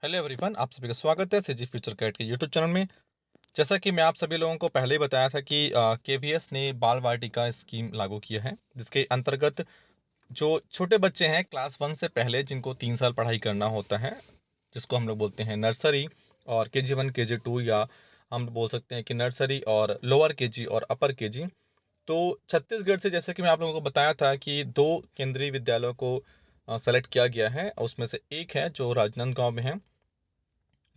Hello everyone, आप सभी का स्वागत है सीजी फ्यूचर कैट के यूट्यूब चैनल में। जैसा कि मैं आप सभी लोगों को पहले ही बताया था कि केवीएस ने बाल वाटिका स्कीम लागू किया है, जिसके अंतर्गत जो छोटे बच्चे हैं क्लास 1 से पहले, जिनको 3 साल पढ़ाई करना होता है, जिसको हम लोग बोलते हैं नर्सरी और KG1 KG2, या हम बोल सकते हैं कि नर्सरी और लोअर केजी और अपर केजी। तो छत्तीसगढ़ से, जैसे कि मैं आप लोगों को बताया था कि 2 केंद्रीय विद्यालयों को सेलेक्ट किया गया है, उसमें से एक है जो राजनांदगांव में है,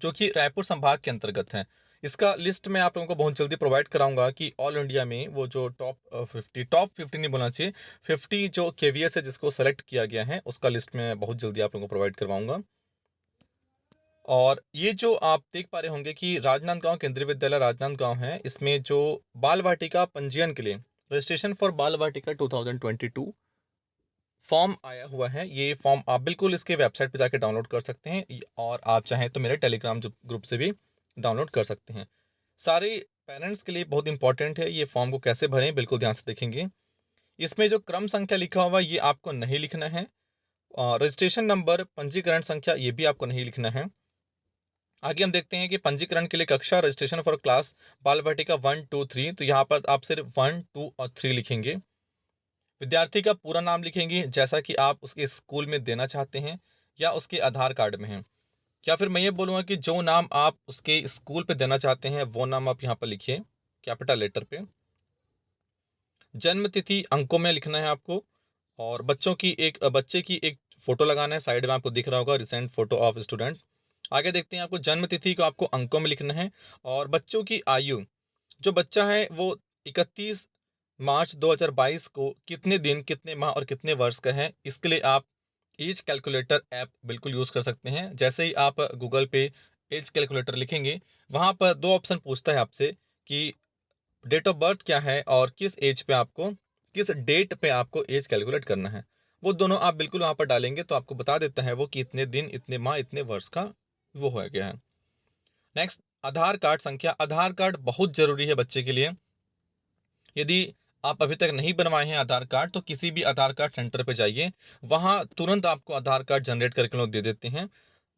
जो कि रायपुर संभाग के अंतर्गत है। इसका लिस्ट मैं आप लोगों को बहुत जल्दी प्रोवाइड कराऊंगा कि ऑल इंडिया में वो जो टॉप 50 नहीं बोलना चाहिए, 50 जो केवीएस है जिसको सेलेक्ट किया गया है, उसका लिस्ट मैं बहुत जल्दी आप लोगों को प्रोवाइड करवाऊंगा। और ये जो आप देख पा रहे होंगे कि राजनांदगांव केंद्रीय विद्यालय राजनांदगांव है, इसमें जो बाल वाटिका पंजीयन के लिए रजिस्ट्रेशन फॉर बाल वाटिका 2022 फॉर्म आया हुआ है। ये फॉर्म आप बिल्कुल इसके वेबसाइट पे जाके डाउनलोड कर सकते हैं, और आप चाहें तो मेरे टेलीग्राम ग्रुप से भी डाउनलोड कर सकते हैं। सारे पेरेंट्स के लिए बहुत इंपॉर्टेंट है ये फॉर्म को कैसे भरें, बिल्कुल ध्यान से देखेंगे। इसमें जो क्रम संख्या लिखा हुआ ये आपको नहीं लिखना है। रजिस्ट्रेशन नंबर, पंजीकरण संख्या, ये भी आपको नहीं लिखना है। आगे हम देखते हैं कि पंजीकरण के लिए कक्षा, रजिस्ट्रेशन फॉर क्लास बाल वाटिका 1 2 3, तो यहाँ पर आप सिर्फ 1 2 और 3 लिखेंगे। विद्यार्थी का पूरा नाम लिखेंगे, जैसा कि आप उसके स्कूल में देना चाहते हैं या उसके आधार कार्ड में है। या फिर मैं ये बोलूँगा कि जो नाम आप उसके स्कूल पे देना चाहते हैं वो नाम आप यहाँ पर लिखिए, कैपिटल लेटर पे। जन्म तिथि अंकों में लिखना है आपको। और बच्चे की एक फ़ोटो लगाना है, साइड में आपको दिख रहा होगा रिसेंट फ़ोटो ऑफ स्टूडेंट। आगे देखते हैं, आपको जन्म तिथि को आपको अंकों में लिखना है। और बच्चों की आयु, जो बच्चा है वो 31 मार्च 2022 को कितने दिन, कितने माह और कितने वर्ष का है, इसके लिए आप एज कैलकुलेटर ऐप बिल्कुल यूज़ कर सकते हैं। जैसे ही आप गूगल पे एज कैलकुलेटर लिखेंगे, वहाँ पर 2 ऑप्शन पूछता है आपसे कि डेट ऑफ बर्थ क्या है और किस डेट पे आपको एज कैलकुलेट करना है। वो दोनों आप बिल्कुल वहाँ पर डालेंगे तो आपको बता देता है वो कि इतने दिन, इतने माह, इतने वर्ष का वो हो गया है। नेक्स्ट, आधार कार्ड संख्या। आधार कार्ड बहुत ज़रूरी है बच्चे के लिए। यदि आप अभी तक नहीं बनवाए हैं आधार कार्ड, तो किसी भी आधार कार्ड सेंटर पे जाइए, वहाँ तुरंत आपको आधार कार्ड जनरेट करके लोग दे देते हैं।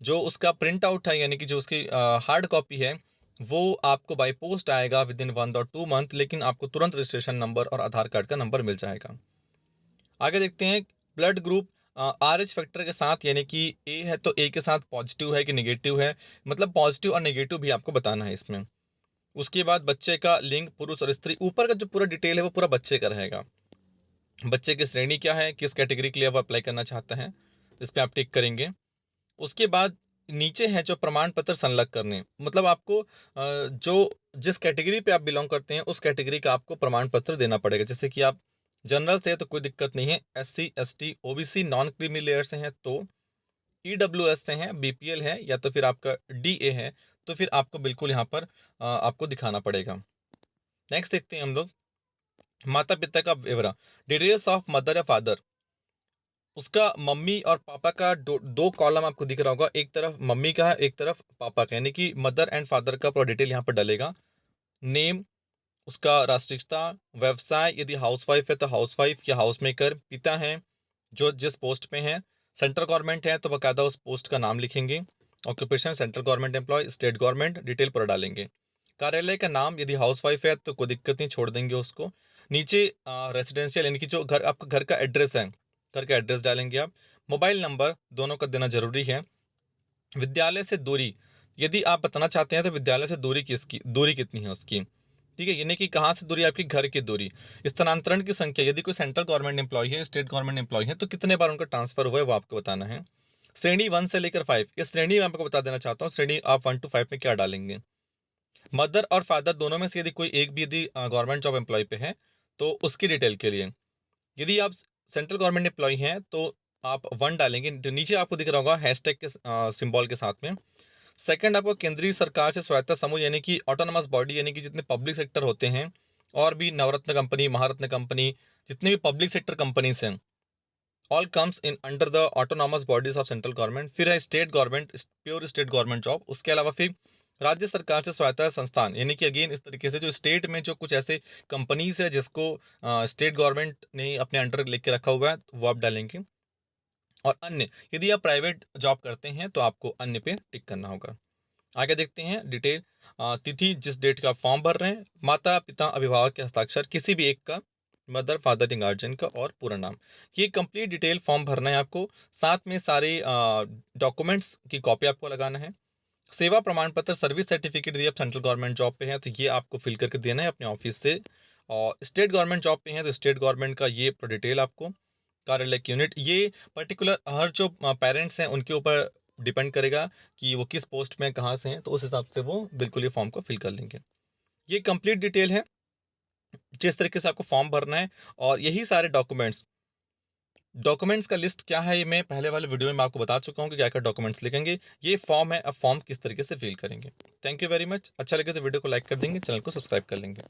जो उसका प्रिंट आउट है, यानी कि जो उसकी हार्ड कॉपी है, वो आपको बाय पोस्ट आएगा विद इन 1 और 2 मंथ, लेकिन आपको तुरंत रजिस्ट्रेशन नंबर और आधार कार्ड का नंबर मिल जाएगा। आगे देखते हैं, ब्लड ग्रुप RH फैक्टर के साथ, यानी कि ए है तो ए के साथ पॉजिटिव है कि नेगेटिव है, मतलब पॉजिटिव और नेगेटिव भी आपको बताना है इसमें। उसके बाद बच्चे का लिंग, पुरुष और स्त्री, ऊपर का जो पूरा डिटेल है वो पूरा बच्चे का रहेगा। बच्चे की श्रेणी क्या है, किस कैटेगरी के लिए वो अप्लाई करना चाहता है, इस पे आप टिक करेंगे। उसके बाद नीचे है जो प्रमाण पत्र संलग्न करने, मतलब आपको जो जिस कैटेगरी पे आप बिलोंग करते हैं उस कैटेगरी का आपको प्रमाण पत्र देना पड़ेगा। जैसे कि आप जनरल से है तो कोई दिक्कत नहीं है, SC ST OBC non creamy layer से हैं तो, EWS से हैं, BPL है, या तो फिर आपका DA है, तो फिर आपको बिल्कुल यहाँ पर आपको दिखाना पड़ेगा। नेक्स्ट देखते हैं हम लोग, माता पिता का ब्यौरा, डिटेल्स ऑफ मदर या फादर। उसका मम्मी और पापा का दो कॉलम आपको दिख रहा होगा, एक तरफ मम्मी का है, एक तरफ पापा का, यानी कि मदर एंड फादर का पूरा डिटेल यहाँ पर डलेगा। नेम, उसका राष्ट्रीयता, व्यवसाय, यदि हाउसवाइफ है तो हाउसवाइफ या हाउसमेकर, पिता हैं जो जिस पोस्ट पे हैं, सेंट्रल गवर्नमेंट है तो बाकायदा उस पोस्ट का नाम लिखेंगे। Occupation central government employ, state government, detail पूरा डालेंगे। कार्यालय का नाम, यदि हाउसवाइफ है तो कोई दिक्कत नहीं, छोड़ देंगे उसको। नीचे रेजिडेंशियल, यानी कि जो घर, आपका घर का एड्रेस है, घर का एड्रेस डालेंगे आप। मोबाइल नंबर दोनों का देना जरूरी है। विद्यालय से दूरी, यदि आप बताना चाहते हैं तो विद्यालय से दूरी कितनी है उसकी, ठीक है, यानी कि कहाँ से दूरी, आपकी घर की दूरी। स्थानांतरण की संख्या, यदि कोई सेंट्रल गवर्नमेंट एम्प्लॉय है, स्टेट गवर्नमेंट एम्प्लॉय है, तो कितने बार उनका ट्रांसफर हुआ है वो आपको बताना है। श्रेणी 1 से लेकर 5, इस श्रेणी में आपको बता देना चाहता हूँ, श्रेणी आप 1 to 5 में क्या डालेंगे। मदर और फादर दोनों में से यदि कोई एक भी, यदि गवर्नमेंट जॉब एम्प्लॉय पे है तो उसकी डिटेल के लिए, यदि आप सेंट्रल गवर्नमेंट एम्प्लॉय हैं तो आप 1 डालेंगे, तो नीचे आपको दिख रहा होगा हैशटैग के सिंबल के साथ में। सेकंड, आपको केंद्रीय सरकार से स्वायत्ता समूह, यानी कि ऑटोनमस बॉडी, यानी कि जितने पब्लिक सेक्टर होते हैं, और भी नवरत्न कंपनी, महारत्न कंपनी, जितने भी पब्लिक सेक्टर कंपनीज हैं, all comes in under the autonomous bodies of central government. फिर है state government, pure state government job. उसके अलावा फिर राज्य सरकार से स्वायत्ता संस्थान, यानी कि अगेन इस तरीके से जो स्टेट में जो कुछ ऐसे कंपनीज है जिसको स्टेट गवर्नमेंट ने अपने अंडर लेके रखा हुआ है, वो आप डालेंगे। और अन्य, यदि आप प्राइवेट जॉब करते हैं तो आपको अन्य पे टिक करना होगा। आगे देखते हैं डिटेल। तिथि जिस डेट का आप फॉर्म भर रहे हैं, माता पिता अभिभावक के हस्ताक्षर किसी भी एक का, मदर फादर या गार्जियन का, और पूरा नाम। ये कंप्लीट डिटेल फॉर्म भरना है आपको। साथ में सारे डॉक्यूमेंट्स की कॉपी आपको लगाना है। सेवा प्रमाण पत्र, सर्विस सर्टिफिकेट, यदि आप सेंट्रल गवर्नमेंट जॉब पे हैं तो ये आपको फिल करके देना है अपने ऑफिस से। और स्टेट गवर्नमेंट जॉब पे हैं तो स्टेट गवर्नमेंट का ये पूरा डिटेल आपको, कार्यालय की यूनिट, ये पर्टिकुलर हर जो पेरेंट्स हैं उनके ऊपर डिपेंड करेगा कि वो किस पोस्ट में कहाँ से हैं, तो उस हिसाब से वो बिल्कुल ये फॉर्म को फिल कर लेंगे। ये कंप्लीट डिटेल है जिस तरीके से आपको फॉर्म भरना है। और यही सारे डॉक्यूमेंट्स का लिस्ट क्या है, ये मैं पहले वाले वीडियो में आपको बता चुका हूँ कि क्या क्या डॉक्यूमेंट्स लिखेंगे। ये फॉर्म है, अब फॉर्म किस तरीके से फिल करेंगे। Thank you very much. अच्छा लगे तो वीडियो को लाइक कर देंगे, चैनल को सब्सक्राइब कर लेंगे।